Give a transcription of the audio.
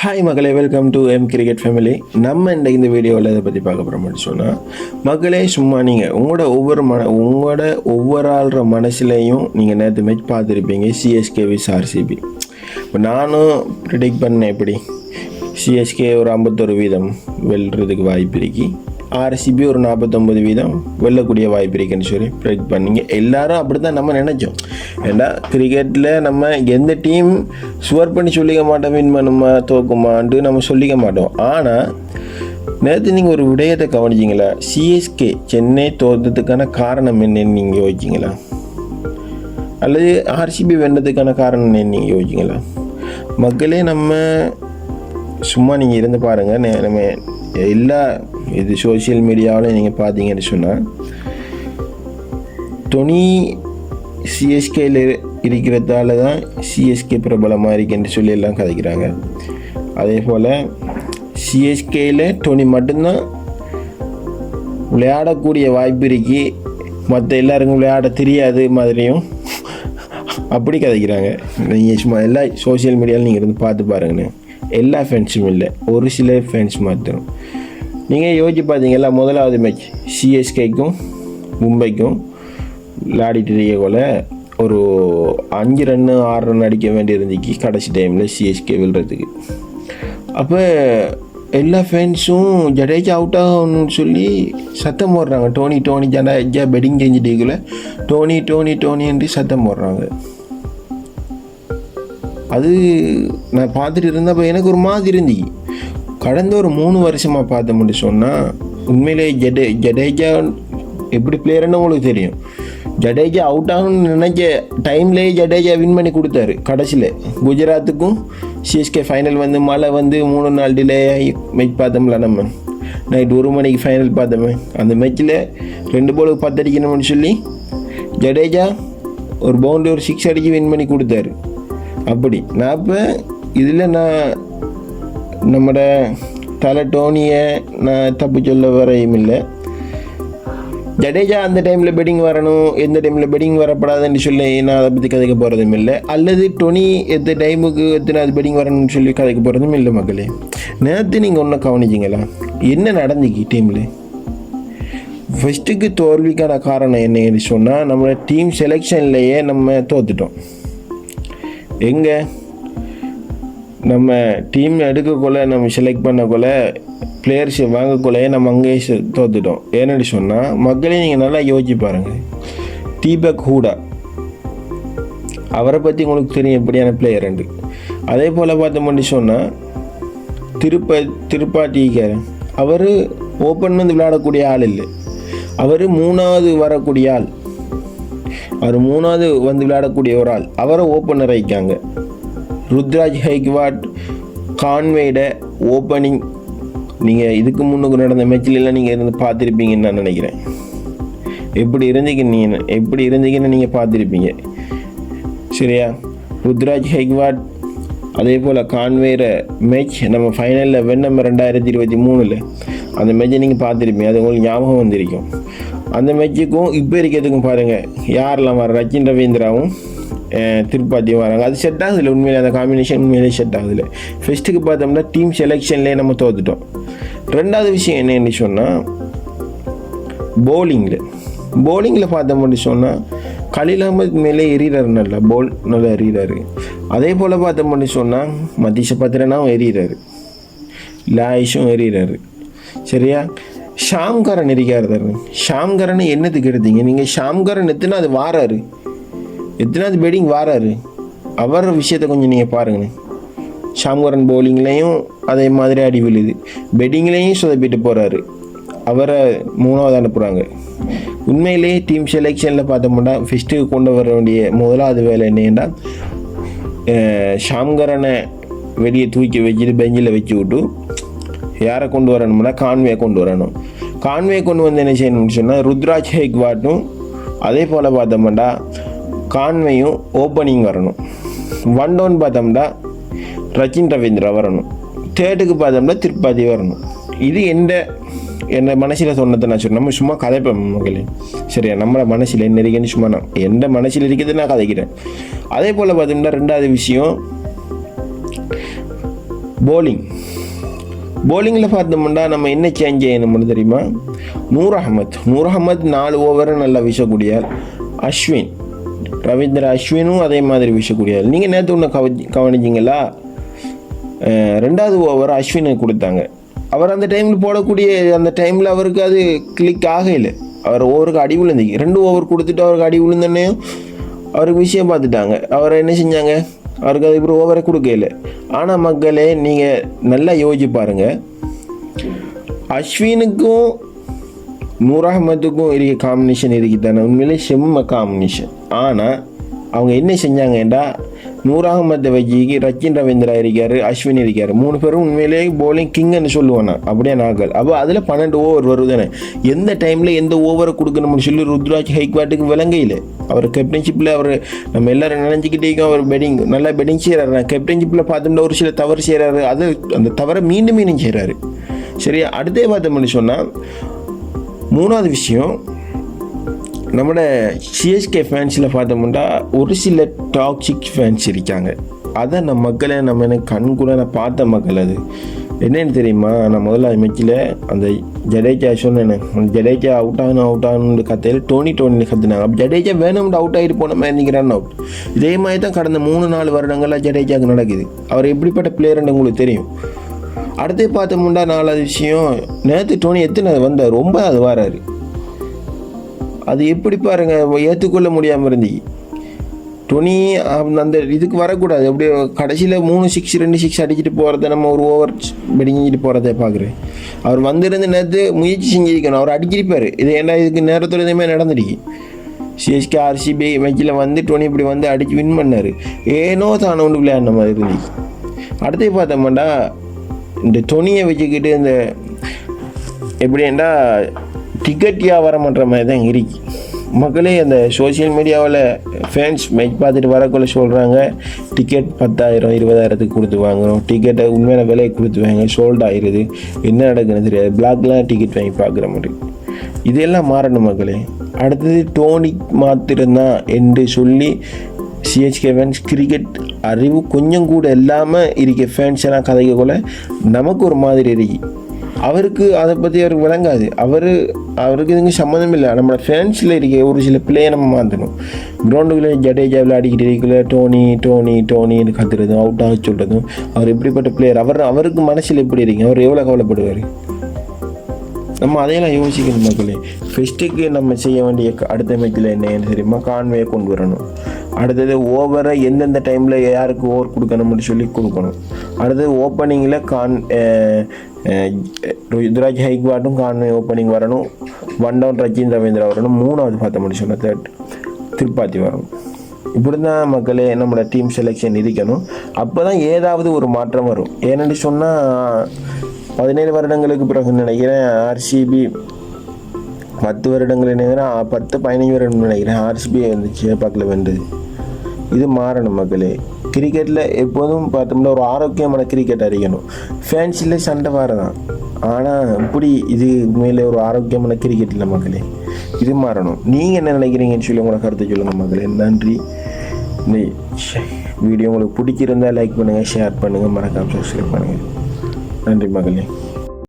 Hi மகளே, welcome to M cricket family. நம்ம இந்த வீடியோவில் இதை பற்றி பார்க்க போகிறோம்னு சொன்னால், மக்களே சும்மா நீங்கள் உங்களோட ஒவ்வொரு ஆள்ற மனசுலையும் நீங்கள் நேற்று மேட்ச் பார்த்துருப்பீங்க, சிஎஸ்கே விஸ் ஆர்சிபி. இப்போ நானும் ப்ரிடிக்ட் பண்ணேன், எப்படி சிஎஸ்கே ஒரு 51% வெல்றதுக்கு வாய்ப்பு இருக்கு, ஆர்சிபி ஒரு 49% வெல்லக்கூடிய வாய்ப்பு இருக்குன்னு சொல்லி ப்ரெடிக்ட் பண்ணிங்க. எல்லாரும் அப்படி தான் நம்ம நினச்சோம். ஏன்னா கிரிக்கெட்டில் நம்ம எந்த டீம் ஸ்கோர் பண்ணி சொல்லிக்க மாட்டோம், வின் பண்ணுமா தோக்குமான்ட்டு நம்ம சொல்லிக்க மாட்டோம். ஆனால் நேற்று நீங்கள் ஒரு விடயத்தை கவனிச்சிங்களா? சிஎஸ்கே சென்னை தோற்றதுக்கான காரணம் என்னன்னு நீங்கள் யோசிச்சிங்களா? அல்லது ஆர்சிபி வென்றதுக்கான காரணம் என்னன்னு நீங்கள் யோசிச்சிங்களா? மக்களே, நம்ம சும்மா நீங்கள் இருந்து பாருங்கள். நம்ம எல்லா இது சோசியல் மீடியாவில் நீங்கள் பார்த்தீங்கன்னு சொன்னால், டோனி சிஎஸ்கேயில் இருக்கிறதால தான் சிஎஸ்கே பிரபலமாக இருக்குன்னு சொல்லி எல்லாம் கதைக்கிறாங்க. அதே போல் சிஎஸ்கேயில் டோனி மட்டும்தான் விளையாடக்கூடிய வாய்ப்பு இருக்கு, மற்ற எல்லாருக்கும் விளையாட தெரியாது மாதிரியும் அப்படி கதைக்கிறாங்க. நீங்கள் சும்மா எல்லா சோசியல் மீடியாவில் நீங்கள் இருந்து பார்த்து பாருங்கண்ணே. எல்லா ஃபேன்ஸும் இல்லை, ஒரு சில ஃபேன்ஸ் மாத்திரம். நீங்கள் யோசிச்சு பார்த்தீங்களா? முதலாவது மேட்ச் சிஎஸ்கேக்கும் மும்பைக்கும் விளையாடிட்டு இருக்க ஒரு 5 ரன் 6 ரன் அடிக்க வேண்டி இருந்துச்சு கடைசி டைமில் சிஎஸ்கே வெல்றதுக்கு. அப்போ எல்லா ஃபேன்ஸும் ஜடேஜா அவுட் ஆகணும்னு சொல்லி சத்தம் போடுறாங்க. டோனி ஜடேஜா பெட்டிங் செஞ்சுட்டீங்கள, டோனி என்று சத்தம் போடுறாங்க. அது நான் பார்த்துட்டு இருந்தப்போ எனக்கு ஒரு மாதிரி இருந்துச்சு. கடந்த ஒரு 3 வருஷமாக பார்த்தோம்னு சொன்னால், உண்மையிலே ஜடேஜா எப்படி பிளேயர்னு உங்களுக்கு தெரியும். ஜடேஜா அவுட் ஆகணும்னு நினைச்ச டைம்லேயே ஜடேஜா வின் பண்ணி கொடுத்தாரு. கடைசியில் குஜராத்துக்கும் சிஎஸ்கே ஃபைனல் மழை 3 நாள் டிலே ஆகி மேட்ச் பார்த்தோம்ல. நம்ம நைட் 1 மணிக்கு ஃபைனல் பார்த்தோமே. அந்த மேட்ச்சில் 2 பாலுக்கு 10 அடிக்கணும்னு சொல்லி ஜடேஜா ஒரு பவுண்டரி ஒரு 6 அடித்து வின் பண்ணி கொடுத்தாரு. அப்படி நான் இப்போ இதில் நம்மட தலை டோனியை நான் தப்பு சொல்ல வரையும் இல்லை. ஜடேஜா அந்த டைமில் பெட்டிங் வரணும், எந்த டைமில் பெட்டிங் வரப்படாதுன்னு சொல்லி நான் அதை பற்றி கதைக்க போகிறதும் இல்லை. அல்லது டோனி எந்த டைமுக்கு எத்தனை பெட்டிங் வரணும்னு சொல்லி கதைக்க போகிறதும் இல்லை. மக்களே, நேற்று நீங்கள் ஒன்றும் கவனிச்சிங்களா? என்ன நடந்துச்சு டீமில்? ஃபஸ்ட்டுக்கு தோல்விக்கான காரணம் என்னன்னு சொன்னால், நம்மளோட டீம் செலெக்ஷன்லேயே நம்ம தோத்துட்டோம். எங்கே நம்ம டீம் எடுக்கக்குள்ள, நம்ம செலக்ட் பண்ணக்குள்ள, பிளேயர்ஸ் வாங்கக்குள்ளேயே நம்ம அங்கேயே தோத்துட்டோம். ஏன்னு சொன்னால், மக்களே நீங்கள் நல்லா யோசிச்சு பாருங்கள். தீபக் ஹூடா, அவரை பற்றி உங்களுக்கு தெரியும் எப்படியான பிளேயர்ண்டு. அதே போல் பார்த்தோம்னு சொன்னால் திருப்பாட்டிக்காரன், அவர் ஓப்பன் விளையாடக்கூடிய ஆள் இல்லை, அவர் 3வது வரக்கூடிய ஆள். அவர் 3வது விளையாடக்கூடிய ஒரு ஆள், அவரை ஓப்பனர் ஆகிக்காங்க. ருத்ராஜ் ஹைக்வாட், கான்வேட ஓப்பனிங் நீங்கள் இதுக்கு முன்னுக்கு நடந்த மேட்ச்லாம் நீங்கள் இருந்து பார்த்துருப்பீங்கன்னு நான் நினைக்கிறேன். எப்படி இருந்தீங்கன்னு நீங்கள் பார்த்துருப்பீங்க, சரியா? ருத்ராஜ் ஹைக்வாட் அதே போல் கான்வேர மேட்ச் நம்ம ஃபைனலில் வெண்ணம் 2023 அந்த மேட்சை நீங்கள் பார்த்துருப்பீங்க. அது உங்களுக்கு ஞாபகம் வந்திருக்கும். அந்த மேட்சுக்கும் இப்போ இருக்கிறதுக்கும் பாருங்கள், யாரெல்லாம் வர, ரச்சின் ரவீந்திராவும் திருப்பாத்தியும் வராங்க. அது செட் ஆகுதில்ல, உண்மையிலே அந்த காம்பினேஷன் உண்மையிலே செட் ஆகுதில்ல. ஃபஸ்ட்டுக்கு பார்த்தோம்னா டீம் செலெக்ஷன்லேயே நம்ம தோத்துட்டோம். 2வது விஷயம் என்னன்னு சொன்னால், போலிங்கில் பார்த்தோம்னு சொன்னால், கலீல் அஹ்மத் மேலே எறிகிறாரு, நல்லா எறிகிறாரு. அதே போல் பார்த்தோம்னு சொன்னால் மதீஷ பத்திரனாவும் எறிகிறாரு, லாயிஷும் எறிகிறாரு, சரியா? ஷாம்கரன் இருக்காரு. ஷாம்கரனை என்னத்துக்கு எடுத்தீங்க நீங்கள்? ஷாம்கரன் எத்தனாவது வாராரு, எத்தனாவது பெட்டிங் வாராரு, அவர் விஷயத்தை கொஞ்சம் நீங்கள் பாருங்கண்ணே. ஷாம்கரன் பவுலிங்லேயும் அதே மாதிரி அடி விழுது, பெட்டிங்லேயும் சொதப்பிட்டு போகிறாரு. அவரை 3வது அனுப்புகிறாங்க. உண்மையிலேயே டீம் செலெக்ஷனில் பார்த்தோம்னா ஃபஸ்ட்டு கொண்டு வர வேண்டிய முதலாவது வேலை என்னன்னா, ஷாம்கரனை வெளியே தூக்கி வச்சுட்டு பெஞ்சில் வச்சு விட்டு யாரை கொண்டு வரணும்னா கான்வே கொண்டு வரணும். கான்வே கொண்டு வந்து என்ன செய்யணும்னு சொன்னால், ருத்ராஜ் ஹைக்வாட்டும் அதே போல் பார்த்தோம்னா கான்வேயும் ஓப்பனிங் வரணும். 1 டவுன் பார்த்தோம்னா ரச்சின் ரவீந்திரா வரணும். 3ர்டுக்கு பார்த்தோம்னா திருப்பாதி வரணும். இது என்ன மனசில் சொன்னதை நான் சொன்னேன். நம்ம சும்மா கதைப்பேன் மக்களே, சரியா? நம்மளோட மனசில் என்ன இருக்குன்னு சும்மா நான் எந்த மனசில் இருக்கிறது நான் கதைக்கிறேன். அதே போல் பார்த்தோம்னா 2வது விஷயம், போலிங்கில் பார்த்தோம்னா நம்ம என்ன சேஞ்ச் செய்யணும்னு தெரியுமா? நூர் அகமத் 4 ஓவரை நல்லா வீசக்கூடியார். அஸ்வின் ரவீந்திர அஸ்வினும் அதே மாதிரி வீசக்கூடியார். நீங்கள் நேற்று ஒன்று கவனிச்சிங்களா? 2வது ஓவர் அஸ்வினுக்கு கொடுத்தாங்க. அவர் அந்த டைமில் போடக்கூடிய அந்த டைமில் அவருக்கு அது கிளிக் ஆகலை. அவர் ஓவருக்கு அடி விழுந்தீங்க. 2 ஓவர் கொடுத்துட்டு அவருக்கு அடி விழுந்தோன்னையும் அவருக்கு விஷயம் பார்த்துட்டாங்க. அவர் என்ன செஞ்சாங்க? அவருக்கு அது இப்படி ஓவரை கொடுக்கல. ஆனால் மக்களே, நீங்கள் நல்லா யோசிச்சு பாருங்கள். அஸ்வினுக்கும் நூர் அகமதுக்கும் இருக்க காம்பினேஷன் இருக்குதானே, உண்மையிலே செம்ம காம்பினேஷன். ஆனால் அவங்க என்ன செஞ்சாங்கன்றா, நூர் அகமதை வச்சு ரச்சின் ரவீந்திரா இருக்கார், அஸ்வின் இருக்கார். 3 பேரும் உண்மையிலே போலிங் கிங்னு சொல்லுவானா அப்படியே நாங்கள். அப்போ அதில் 12 ஓவர் வருதுதானே. எந்த டைமில் எந்த ஓவரை கொடுக்கணும்னு சொல்லி ருத்ராஜ் ஹைக்வாட்டுக்கு விளங்கையில். அவர் கேப்டன்ஷிப்பில் அவர் நம்ம எல்லோரும் நினைஞ்சிக்கிட்டேக்கும் அவர் நல்லா பெட்டிங் செய்கிறாரு. கேப்டன்ஷிப்பில் பார்த்தோம்னா ஒரு சில தவறு செய்கிறாரு. அது அந்த தவறை மீண்டும் செய்கிறாரு. சரியா? அடுத்தே பார்த்தோம்னு சொன்னால் 3வது விஷயம், நம்மளோட சிஎஸ்கே ஃபேன்ஸில் பார்த்தோம்னா ஒரு சில டாக்ஸிக் ஃபேன்ஸ் இருக்காங்க. அதை நம்ம மக்களை எனக்கு கண்கூட நான் பார்த்த மக்கள். அது என்னென்னு தெரியுமா? நான் முதல்ல அது மேட்சில் அந்த ஜடேஜா சொன்னேன், ஜடேஜா அவுட் ஆகணும்னு கத்தையில் டோனின்னு கற்றுனாங்க. அப்போ ஜடேஜா வேணும்னு அவுட் ஆகிட்டு போன மாதிரி இன்றைக்கி ரன் அவுட். இதே மாதிரி தான் கடந்த 3-4 வருடங்களாக ஜடேஜாவுக்கு நடக்குது. அவர் எப்படிப்பட்ட பிளேயர்னு உங்களுக்கு தெரியும். அடுத்து பார்த்தோம்னா 4வது விஷயம், நேற்று டோனி எத்தனை வந்தார், 9வது வராரு. அது எப்படி பாருங்கள், ஏற்றுக்கொள்ள முடியாமல் இருந்துச்சு. டோனி அந்த இதுக்கு வரக்கூடாது. அப்படியே கடைசியில் 3 6 2 6 அடிச்சுட்டு போகிறத நம்ம ஒரு ஓவர் வெடிஞ்சிட்டு போகிறத பார்க்குறேன். அவர் வந்திருந்து நேற்று முயற்சி செஞ்சிருக்கணும். அவர் அடிச்சிருப்பார். இது ஏன்னா இதுக்கு நேரத்தோட இதுமே நடந்துடுச்சு. சிஎஸ்கே ஆர்சிபி மேட்சில் வந்து டோனி இப்படி வந்து அடித்து வின் பண்ணார். ஏனோ தானே ஒன்று விளையாடின மாதிரி இருந்துச்சு. அடுத்து பார்த்தோம்னா இந்த டோனியை வச்சுக்கிட்டு இந்த எப்படின்னா டிக்கெட் வியாபாரம் பண்ணுற மாதிரி தான் இருக்கு மக்களே. அந்த சோசியல் மீடியாவில் ஃபேன்ஸ் மேட்ச் பார்த்துட்டு வரக்குள்ள சொல்கிறாங்க, டிக்கெட் 10,000 20,000 கொடுத்து வாங்குகிறோம், டிக்கெட்டை உண்மையான விலையை கொடுத்து வாங்க, சோல்ட் ஆகிடுது, என்ன நடக்குதுன்னு தெரியாது, பிளாக்லாம் டிக்கெட் வாங்கி பார்க்குற மாதிரி. இதெல்லாம் மாறணும் மக்களே. அடுத்தது டோனி மாத்திரம்தான் என்று சொல்லி சிஎஸ்கே ஃபேன்ஸ் கிரிக்கெட் அறிவு கொஞ்சம் கூட இல்லாமல் இருக்க ஃபேன்ஸ் எல்லாம் கதைக்கக்குள்ள நமக்கு ஒரு மாதிரி இருக்கு. அவருக்கு அதை பற்றி அவருக்கு விளங்காது. அவருக்கு இதுங்க சம்மந்தம் இல்லை. நம்மளோட ஃபேன்ஸில் இருக்க ஒரு சில பிள்ளையை நம்ம மாற்றணும். கிரவுண்டுக்குள்ளே ஜடேஜா விளையாடிக்கிட்டு இருக்கல டோனின்னு கத்துறதும் அவுட் ஆக சொல்கிறதும். அவர் எப்படிப்பட்ட பிளேயர், அவருக்கு மனசில் எப்படி இருக்கீங்க, அவர் எவ்வளோ கவலைப்படுவார். நம்ம அதையெல்லாம் யோசிக்கணும் மக்களே. ஃபெஸ்ட்டுக்கு நம்ம செய்ய வேண்டிய அடுத்த மேட்சில் என்னன்னு தெரியுமா? கான்வேயை கொண்டு வரணும். அடுத்தது ஓவரை எந்தெந்த டைமில் யாருக்கு ஓவர் கொடுக்கணும்னு சொல்லி கொடுக்கணும். அடுத்தது ஓப்பனிங்கில் ருத்ராஜ் ஹைக்வாட்டும் கான்வே ஓப்பனிங் வரணும். 1 டவுன் ரச்சின் ரவீந்திரா வரணும். 3வது பார்த்த முடியும் சொன்ன 3rd திரிபாதி வரணும். இப்படி தான் மக்களே நம்மளோட டீம் செலெக்ஷன் இருக்கணும். அப்போ தான் ஏதாவது ஒரு மாற்றம் வரும். ஏன்னு சொன்னால் 17 வருடங்களுக்கு பிறகு நினைக்கிறேன் ஆர்சிபி 10 வருடங்கள் நினைக்கிறேன் 10-15 வருடம் நினைக்கிறேன் ஆர்சிபி வந்துச்சு பார்க்கல வென்றது. இது மாறணும் மக்களே. கிரிக்கெட்டில் எப்போதும் பார்த்தோம்னா ஒரு ஆரோக்கியமான கிரிக்கெட் அறியணும். ஃபேன்ஸில் சண்டை வரதான், ஆனால் இப்படி இது மேலே ஒரு ஆரோக்கியமான கிரிக்கெட் இல்லை மக்களே. இது மாறணும். நீங்கள் என்ன நினைக்கிறீங்கன்னு சொல்லி உங்களோட கருத்தை சொல்லுங்கள் மக்களே. நன்றி. இந்த வீடியோ உங்களுக்கு பிடிச்சிருந்தால் லைக் பண்ணுங்கள், ஷேர் பண்ணுங்கள், மறக்காமல் சப்ஸ்கிரைப் பண்ணுங்கள். நன்றி மக்களே.